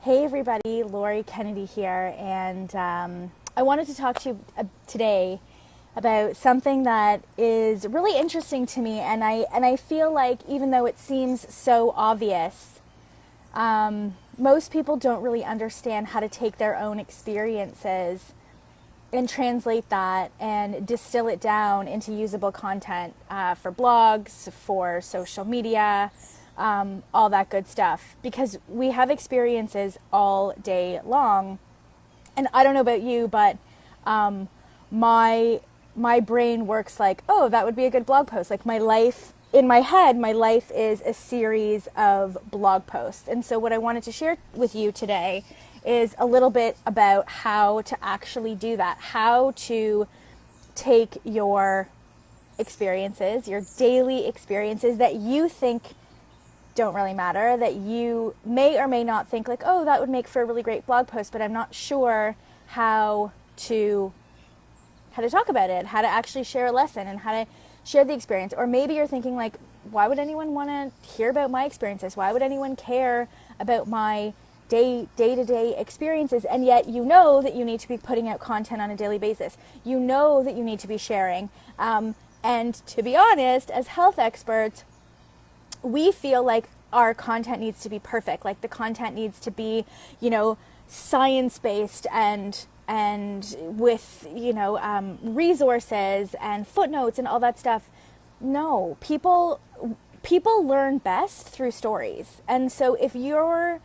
Hey everybody, Lori Kennedy here, and I wanted to talk to you today about something that is really interesting to me, and I feel like even though it seems so obvious, most people don't really understand how to take their own experiences and translate that and distill it down into usable content for blogs, for social media, all that good stuff. Because we have experiences all day long. And I don't know about you, but my brain works like, oh, that would be a good blog post. Like my life, in my head, my life is a series of blog posts. And so what I wanted to share with you today is a little bit about how to actually do that, how to take your experiences, your daily experiences that you think don't really matter, that you may or may not think like, oh, that would make for a really great blog post, but I'm not sure how to talk about it, how to actually share a lesson and how to share the experience. Or maybe you're thinking like, why would anyone want to hear about my experiences? Why would anyone care about my day-to-day experiences? And yet you know that you need to be putting out content on a daily basis. You know that you need to be sharing. And to be honest, as health experts, we feel like our content needs to be perfect. Like the content needs to be, science-based and with, resources and footnotes and all that stuff. No, people learn best through stories. And so if your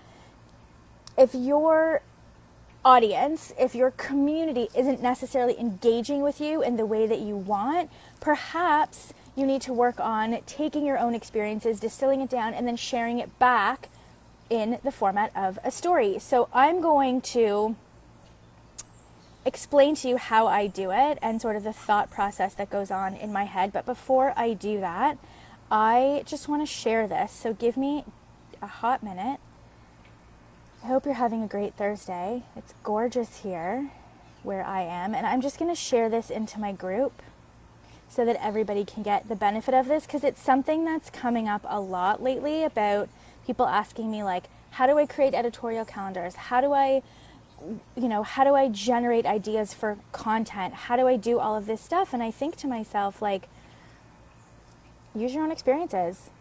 audience, if your community isn't necessarily engaging with you in the way that you want, perhaps you need to work on taking your own experiences, distilling it down, and then sharing it back in the format of a story. So I'm going to explain to you how I do it and sort of the thought process that goes on in my head. But before I do that, I just want to share this. So give me a hot minute. I hope you're having a great Thursday. It's gorgeous here where I am. And I'm just going to share this into my group so that everybody can get the benefit of this, because it's something that's coming up a lot lately about people asking me like, how do I create editorial calendars? How do I generate ideas for content? How do I do all of this stuff? And I think to myself, like, use your own experiences,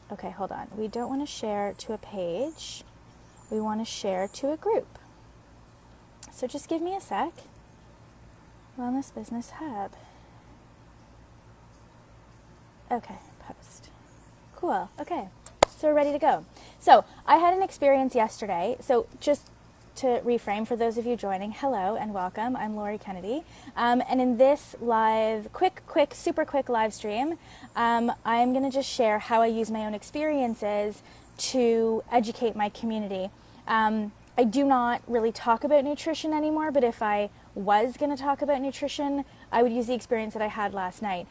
Okay, hold on. We don't want to share to a page. We want to share to a group. So just give me a sec. Wellness Business Hub. Okay, post. Cool. Okay, so we're ready to go. So I had an experience yesterday. So just to reframe for those of you joining, hello and welcome. I'm Lori Kennedy. And in this live, super quick live stream, I'm going to just share how I use my own experiences to educate my community. I do not really talk about nutrition anymore, but if I was going to talk about nutrition, I would use the experience that I had last night,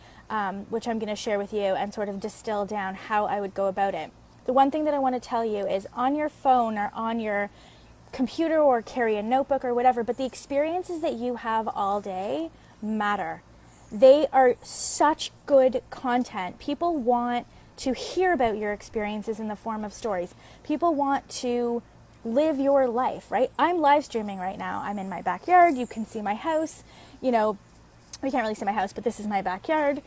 which I'm going to share with you and sort of distill down how I would go about it. The one thing that I want to tell you is on your phone or on your computer or carry a notebook or whatever, but the experiences that you have all day matter. They are such good content. People want to hear about your experiences in the form of stories. People want to live your life, right? I'm live streaming right now. I'm in my backyard. You can see my house. We can't really see my house, but this is my backyard.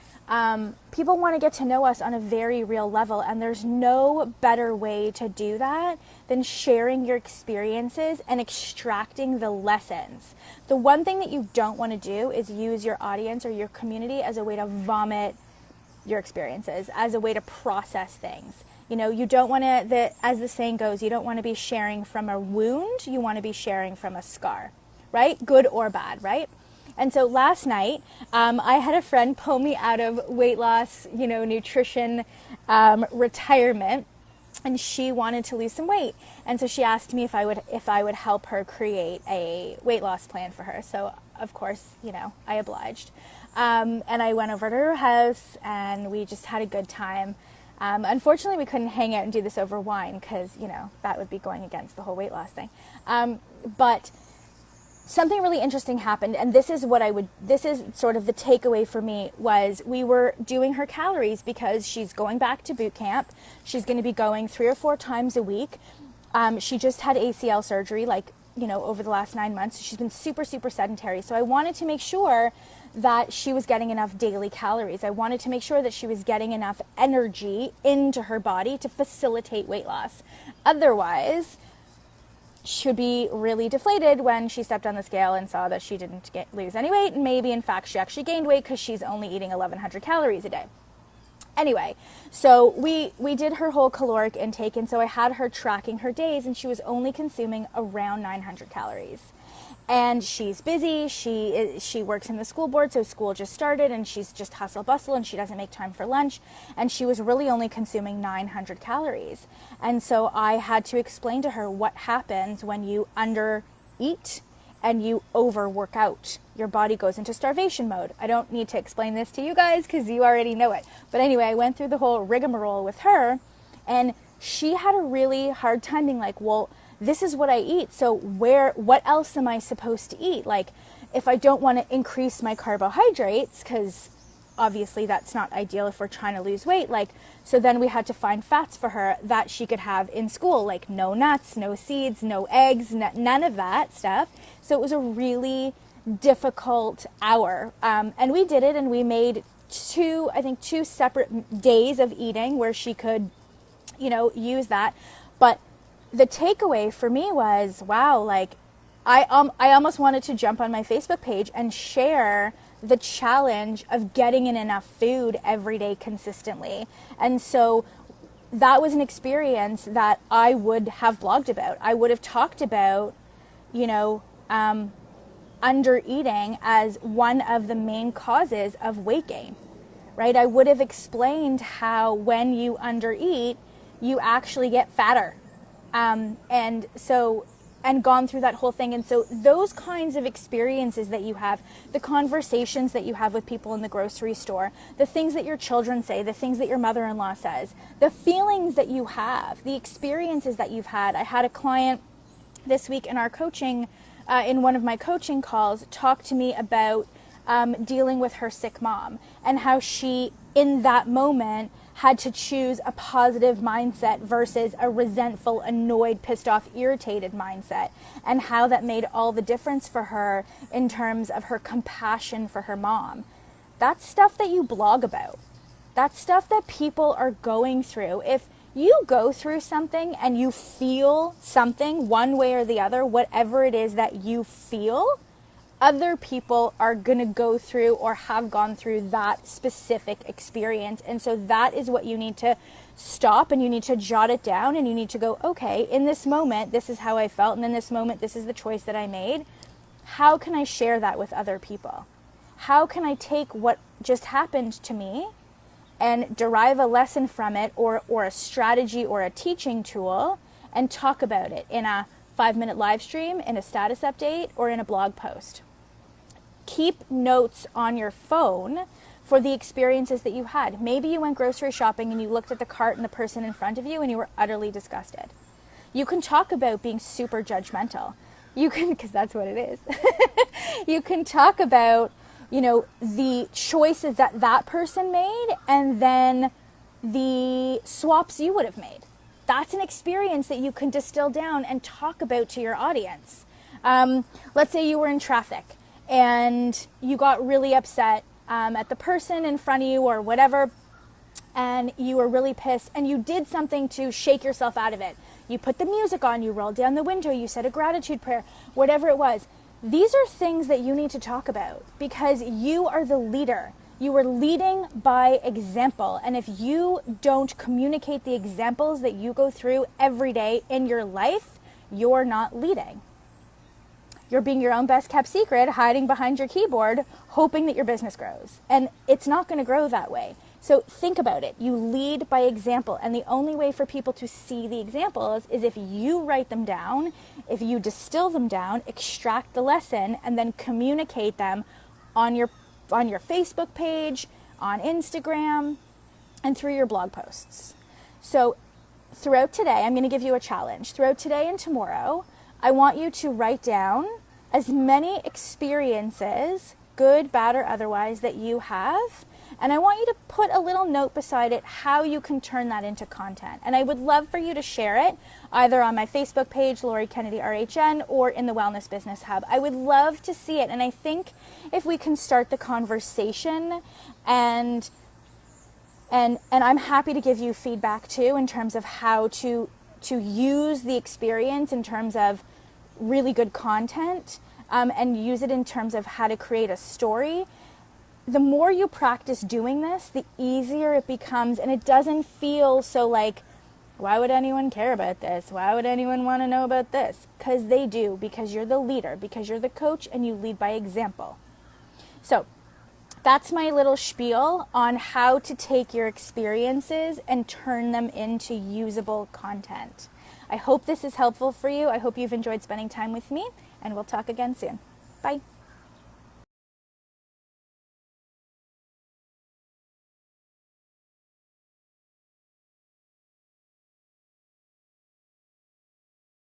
People want to get to know us on a very real level, and there's no better way to do that than sharing your experiences and extracting the lessons. The one thing that you don't want to do is use your audience or your community as a way to vomit your experiences, as a way to process things. You don't want to, as the saying goes, you don't want to be sharing from a wound, you want to be sharing from a scar, right? Good or bad, right? And so last night, I had a friend pull me out of weight loss, nutrition, retirement, and she wanted to lose some weight. And so she asked me if I would help her create a weight loss plan for her. So of course, I obliged. And I went over to her house and we just had a good time. Unfortunately, we couldn't hang out and do this over wine because, that would be going against the whole weight loss thing. But something really interesting happened, and this is sort of the takeaway for me, was we were doing her calories because she's going back to boot camp. She's going to be going 3 or 4 times a week. She just had ACL surgery, like, over the last 9 months. She's been super, super sedentary. So I wanted to make sure that she was getting enough daily calories. I wanted to make sure that she was getting enough energy into her body to facilitate weight loss. Otherwise, she would be really deflated when she stepped on the scale and saw that she didn't lose any weight. And maybe, in fact, she actually gained weight because she's only eating 1,100 calories a day. Anyway, so we did her whole caloric intake, and so I had her tracking her days, and she was only consuming around 900 calories. And she's busy, she works in the school board, so school just started, and she's just hustle bustle, and she doesn't make time for lunch, and she was really only consuming 900 calories. And so I had to explain to her what happens when you undereat and you overwork out. Your body goes into starvation mode. I don't need to explain this to you guys because you already know it. But anyway, I went through the whole rigmarole with her, and she had a really hard time being like, well, this is what I eat, so what else am I supposed to eat? Like, if I don't want to increase my carbohydrates, because obviously that's not ideal if we're trying to lose weight, like, so then we had to find fats for her that she could have in school, like no nuts, no seeds, no eggs, none of that stuff. So it was a really difficult hour, and we did it, and we made two separate days of eating where she could, use that. But the takeaway for me was, wow, like I almost wanted to jump on my Facebook page and share the challenge of getting in enough food every day consistently. And so that was an experience that I would have blogged about. I would have talked about, under eating as one of the main causes of weight gain, right? I would have explained how when you undereat, you actually get fatter. And gone through that whole thing. And so those kinds of experiences that you have, the conversations that you have with people in the grocery store, the things that your children say, the things that your mother-in-law says, the feelings that you have, the experiences that you've had. I had a client this week in our coaching, in one of my coaching calls, talk to me about dealing with her sick mom and how she, in that moment, had to choose a positive mindset versus a resentful, annoyed, pissed off, irritated mindset, and how that made all the difference for her in terms of her compassion for her mom. That's stuff that you blog about. That's stuff that people are going through. If you go through something and you feel something one way or the other, whatever it is that you feel, other people are going to go through or have gone through that specific experience. And so that is what you need to stop, and you need to jot it down, and you need to go, okay, in this moment, this is how I felt. And in this moment, this is the choice that I made. How can I share that with other people? How can I take what just happened to me and derive a lesson from it, or a strategy or a teaching tool, and talk about it in a 5-minute live stream, in a status update, or in a blog post? Keep notes on your phone for the experiences that you had. Maybe you went grocery shopping and you looked at the cart and the person in front of you and you were utterly disgusted. You can talk about being super judgmental. You can, because that's what it is. You can talk about, the choices that that person made, and then the swaps you would have made. That's an experience that you can distill down and talk about to your audience. Let's say you were in traffic and you got really upset at the person in front of you or whatever, and you were really pissed, and you did something to shake yourself out of it. You put the music on, you rolled down the window, you said a gratitude prayer, whatever it was. These are things that you need to talk about because you are the leader. You are leading by example. And if you don't communicate the examples that you go through every day in your life, you're not leading. You're being your own best kept secret, hiding behind your keyboard, hoping that your business grows. And it's not going to grow that way. So think about it. You lead by example. And the only way for people to see the examples is if you write them down, if you distill them down, extract the lesson, and then communicate them on your Facebook page, on Instagram, and through your blog posts. So throughout today, I'm going to give you a challenge. Throughout today and tomorrow, I want you to write down as many experiences, good, bad, or otherwise, that you have, And I want you to put a little note beside it how you can turn that into content. And I would love for you to share it either on my Facebook page, Lori Kennedy RHN, or in the Wellness Business Hub. I would love to see it. And I think if we can start the conversation, and I'm happy to give you feedback too in terms of how to use the experience in terms of really good content, and use it in terms of how to create a story. The more you practice doing this, the easier it becomes, and it doesn't feel so like, why would anyone care about this? Why would anyone want to know about this? Because they do, because you're the leader, because you're the coach, and you lead by example. So that's my little spiel on how to take your experiences and turn them into usable content. I hope this is helpful for you. I hope you've enjoyed spending time with me, and we'll talk again soon. Bye.